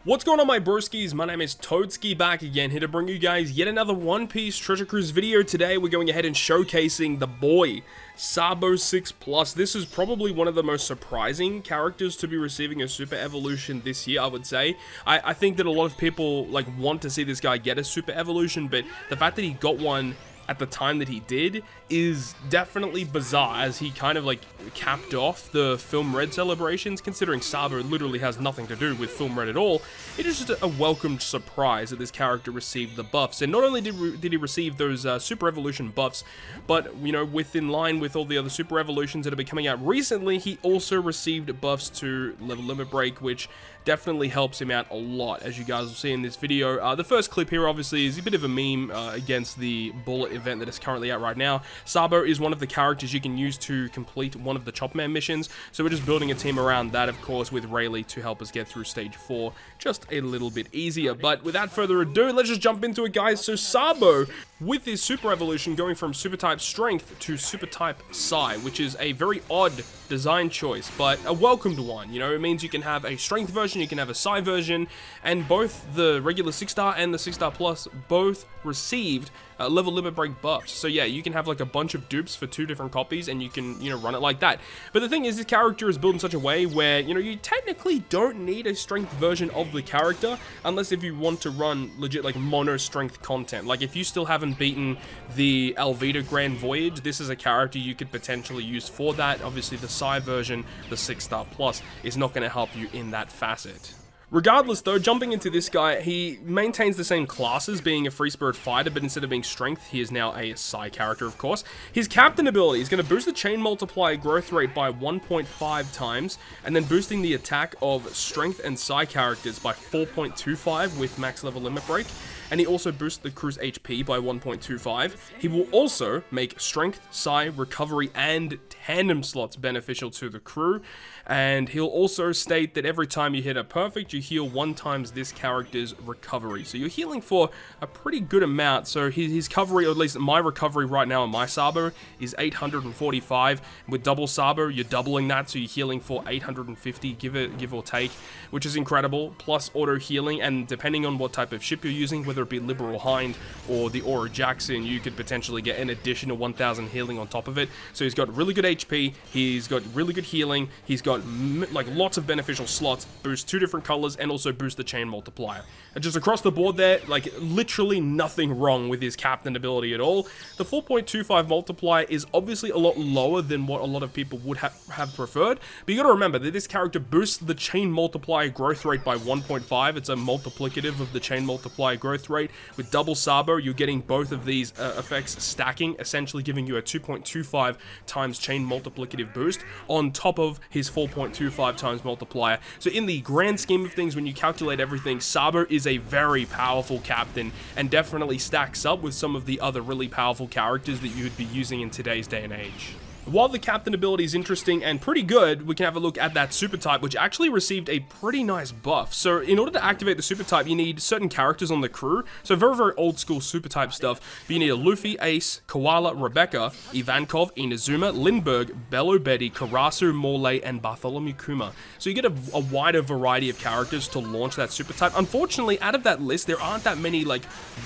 What's going on, my broskiis? My name is Toadskii, back again, here to bring you guys yet another One Piece Treasure Cruise video. Today we're going ahead and showcasing the boy, Sabo 6+. This is probably one of the most surprising characters to be receiving a super evolution this year, I would say. I think that a lot of people want to see this guy get a super evolution, but the fact that he got one at the time that he did is definitely bizarre, as he kind of capped off the Film Red celebrations. Considering Sabo literally has nothing to do with Film Red at all, it is just a welcomed surprise that this character received the buffs. And not only did he receive those super evolution buffs, but within line with all the other super evolutions that have been coming out recently, he also received buffs to level limit break, which definitely helps him out a lot, as you guys will see in this video. The first clip here obviously is a bit of a meme against the bullet event that is currently out right now. Sabo is one of the characters you can use to complete one of the Chop Man missions, so we're just building a team around that, of course, with Rayleigh to help us get through stage 4 just a little bit easier. But without further ado, let's just jump into it, guys. So Sabo, with his super evolution, going from super type strength to super type psi, which is a very odd design choice, but a welcomed one. It means you can have a strength version, you can have a psi version, and both the regular 6-star and the 6-star plus both received level limit break buffs. So yeah, you can have a bunch of dupes for 2 different copies, and you can run it like that. But the thing is, this character is built in such a way where you technically don't need a strength version of the character, unless if you want to run legit mono strength content. If you still haven't beaten the Alvida Grand Voyage, this is a character you could potentially use for that. Obviously the psi version, the 6-star plus, is not going to help you in that facet. Regardless though, jumping into this guy, he maintains the same classes, being a free spirit fighter, but instead of being strength, he is now a psi character, of course. His captain ability is going to boost the chain multiplier growth rate by 1.5 times, and then boosting the attack of strength and psi characters by 4.25 with max level limit break. And he also boosts the crew's HP by 1.25. He will also make strength, psi, recovery, and tandem slots beneficial to the crew. And he'll also state that every time you hit a perfect, you heal 1 times this character's recovery. So you're healing for a pretty good amount. So his recovery, or at least my recovery right now on my Sabo, is 845. With double Sabo, you're doubling that, so you're healing for 850, give or take, which is incredible. Plus auto healing, and depending on what type of ship you're using, whether it be Liberal Hind or the Aura Jackson, you could potentially get an additional 1000 healing on top of it. So he's got really good HP, he's got really good healing, he's got lots of beneficial slots, boost 2 different colors, and also boost the chain multiplier. And just across the board there, literally nothing wrong with his captain ability at all. The 4.25 multiplier is obviously a lot lower than what a lot of people would have preferred, but you gotta remember that this character boosts the chain multiplier growth rate by 1.5. It's a multiplicative of the chain multiplier growth rate. With double Sabo, you're getting both of these effects stacking, essentially giving you a 2.25 times chain multiplicative boost on top of his 4.25 times multiplier. So in the grand scheme of things, when you calculate everything, Sabo is a very powerful captain, and definitely stacks up with some of the other really powerful characters that you would be using in today's day and age. While the captain ability is interesting and pretty good, we can have a look at that super type, which actually received a pretty nice buff. So in order to activate the super type, you need certain characters on the crew. So very, very old school super type stuff. But you need a Luffy, Ace, Koala, Rebecca, Ivankov, Inazuma, Lindbergh, Bello Betty, Karasu, Morley, and Bartholomew Kuma. So you get a wider variety of characters to launch that super type. Unfortunately, out of that list, there aren't that many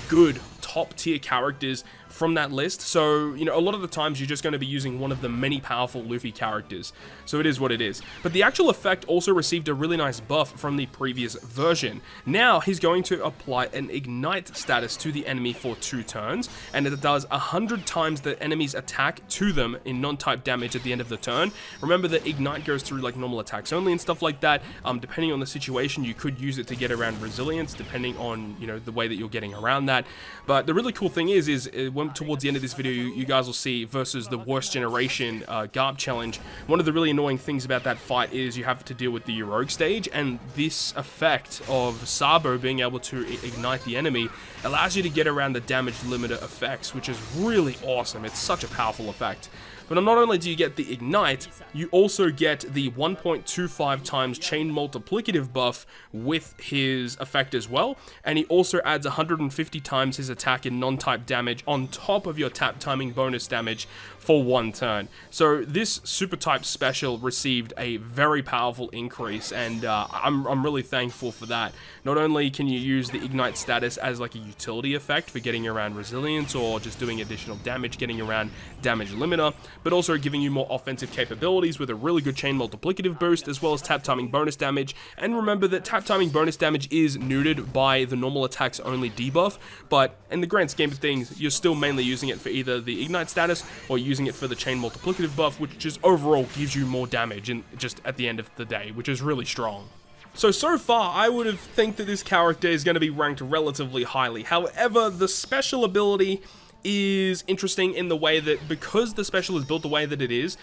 good top tier characters from that list. So, a lot of the times you're just going to be using one of the many powerful Luffy characters. So it is what it is. But the actual effect also received a really nice buff from the previous version. Now he's going to apply an ignite status to the enemy for 2 turns, and it does 100 times the enemy's attack to them in non-type damage at the end of the turn. Remember that ignite goes through normal attacks only and stuff like that. Depending on the situation, you could use it to get around resilience, depending on the way that you're getting around that. But the really cool thing is when towards the end of this video, you guys will see versus the worst generation Garb challenge. One of the really annoying things about that fight is you have to deal with the Rogue stage, and this effect of Sabo being able to ignite the enemy allows you to get around the damage limiter effects, which is really awesome. It's such a powerful effect. But not only do you get the ignite, you also get the 1.25 times chain multiplicative buff with his effect as well, and he also adds 150 times his attack and non-type damage on top of your tap timing bonus damage for 1 turn. So this super type special received a very powerful increase, and I'm really thankful for that. Not only can you use the ignite status as like a utility effect for getting around resilience or just doing additional damage, getting around damage limiter, but also giving you more offensive capabilities with a really good chain multiplicative boost, as well as tap timing bonus damage. And remember that tap timing bonus damage is neutered by the normal attacks only debuff, but in the grand scheme of things, you're still mainly using it for either the ignite status or using it for the chain multiplicative buff, which just overall gives you more damage and just at the end of the day, which is really strong. So far, I would have think that this character is going to be ranked relatively highly. However, the special ability is interesting in the way that because the special is built the way that it is,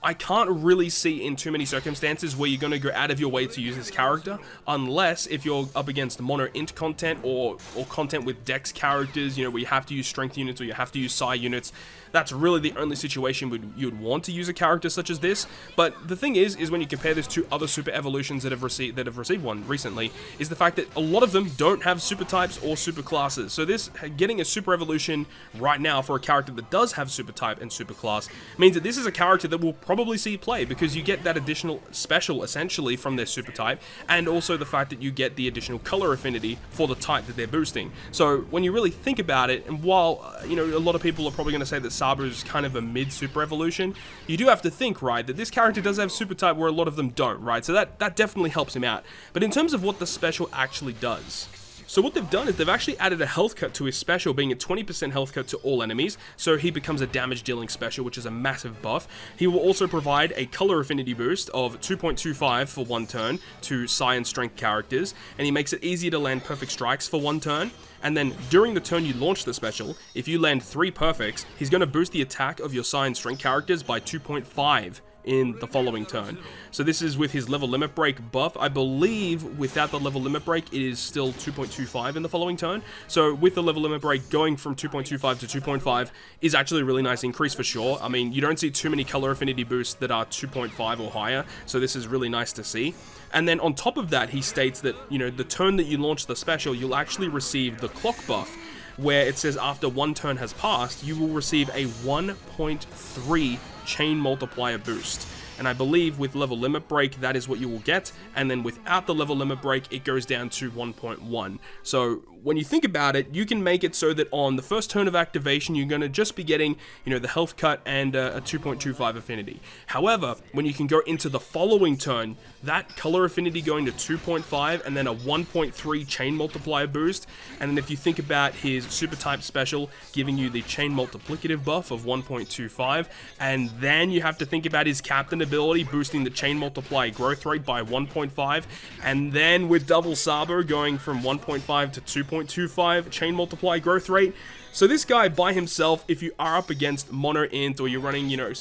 I can't really see in too many circumstances where you're going to go out of your way to use this character, unless if you're up against mono int content or content with dex characters, you know, where you have to use strength units or you have to use psi units. That's really the only situation you'd want to use a character such as this. But the thing is when you compare this to other super evolutions that have received one recently, is the fact that a lot of them don't have super types or super classes. So this getting a super evolution right now for a character that does have super type and super class means that this is a character that will probably see play, because you get that additional special essentially from their super type, and also the fact that you get the additional color affinity for the type that they're boosting. So when you really think about it, and while you know, a lot of people are probably going to say that Sabo is kind of a mid super evolution, you do have to think, right, that this character does have super type where a lot of them don't, right? So that definitely helps him out. But in terms of what the special actually does, so what they've done is they've actually added a health cut to his special, being a 20% health cut to all enemies, so he becomes a damage dealing special, which is a massive buff. He will also provide a color affinity boost of 2.25 for 1 turn to psi and strength characters, and he makes it easier to land perfect strikes for 1 turn. And then during the turn you launch the special, if you land 3 perfects, he's going to boost the attack of your psi and strength characters by 2.5 in the following turn. So this is with his level limit break buff. I believe without the level limit break, it is still 2.25 in the following turn. So with the level limit break, going from 2.25 to 2.5 is actually a really nice increase for sure. I mean, you don't see too many color affinity boosts that are 2.5 or higher, so this is really nice to see. And then on top of that, he states that, you know, the turn that you launch the special, you'll actually receive the clock buff, where it says after 1 turn has passed, you will receive a 1.3 chain multiplier boost. And I believe with level limit break, that is what you will get. And then without the level limit break, it goes down to 1.1. So when you think about it, you can make it so that on the first turn of activation, you're going to just be getting, you know, the health cut and a 2.25 affinity. However, when you can go into the following turn, that color affinity going to 2.5 and then a 1.3 chain multiplier boost. And then if you think about his super type special giving you the chain multiplicative buff of 1.25, and then you have to think about his captain ability boosting the chain multiplier growth rate by 1.5, and then with double Sabo going from 1.5 to 2.25 chain multiplier growth rate. So this guy by himself, if you are up against mono int or you're running, you know,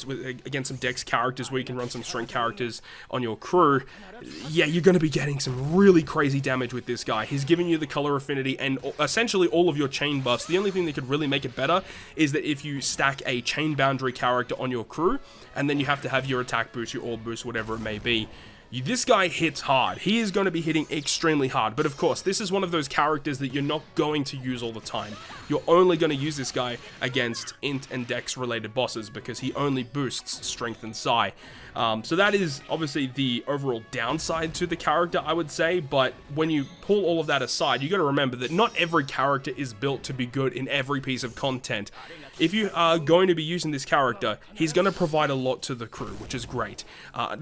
against some dex characters where you can run some strength characters on your crew, yeah, you're going to be getting some really crazy damage with this guy. He's giving you the color affinity and essentially all of your chain buffs. The only thing that could really make it better is that if you stack a chain boundary character on your crew, and then you have to have your attack boost, your orb boost, whatever it may be. This guy hits hard. He is going to be hitting extremely hard. But of course, this is one of those characters that you're not going to use all the time. You're only going to use this guy against int and dex related bosses because he only boosts strength and psi. So that is obviously the overall downside to the character, I would say. But when you pull all of that aside, you got to remember that not every character is built to be good in every piece of content. If you are going to be using this character, he's going to provide a lot to the crew, which is great.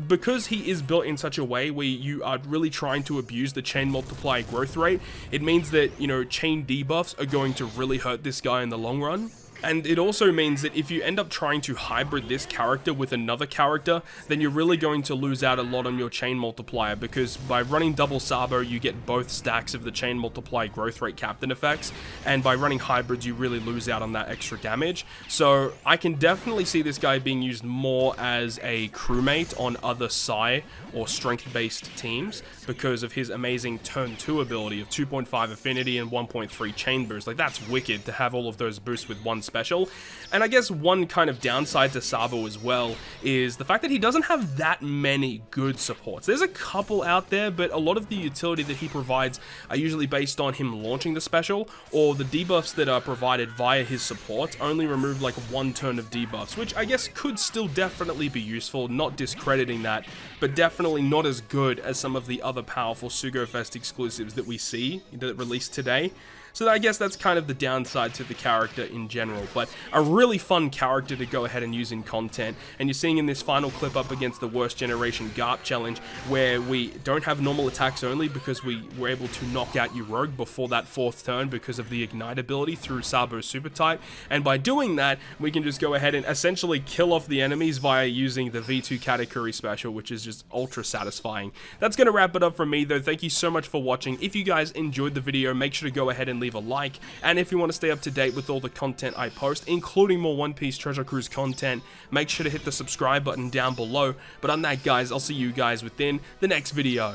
Because he is built in such a way where you are really trying to abuse the chain multiplier growth rate, it means that, you know, chain debuffs are going to really hurt this guy in the long run. And it also means that if you end up trying to hybrid this character with another character, then you're really going to lose out a lot on your chain multiplier, because by running double Sabo, you get both stacks of the chain multiplier growth rate captain effects, and by running hybrids, you really lose out on that extra damage. So I can definitely see this guy being used more as a crewmate on other psi or strength-based teams because of his amazing turn 2 ability of 2.5 affinity and 1.3 chain boost. Like, that's wicked to have all of those boosts with one special. special. And I guess one kind of downside to Sabo as well is the fact that he doesn't have that many good supports. There's a couple out there, but a lot of the utility that he provides are usually based on him launching the special, or the debuffs that are provided via his supports only remove like one turn of debuffs, which I guess could still definitely be useful, not discrediting that, but definitely not as good as some of the other powerful Sugofest exclusives that we see that released today. So I guess that's kind of the downside to the character in general, but a really fun character to go ahead and use in content. And you're seeing in this final clip up against the Worst Generation Garp challenge, where we don't have normal attacks only because we were able to knock out Rogue before that 4th turn because of the Ignite ability through Sabo's super type. And by doing that, we can just go ahead and essentially kill off the enemies via using the V2 Katakuri special, which is just ultra satisfying. That's going to wrap it up from me though. Thank you so much for watching. If you guys enjoyed the video, make sure to go ahead and leave a like, and if you want to stay up to date with all the content I post, including more One Piece Treasure Cruise content, make sure to hit the subscribe button down below. But on that, guys, I'll see you guys within the next video.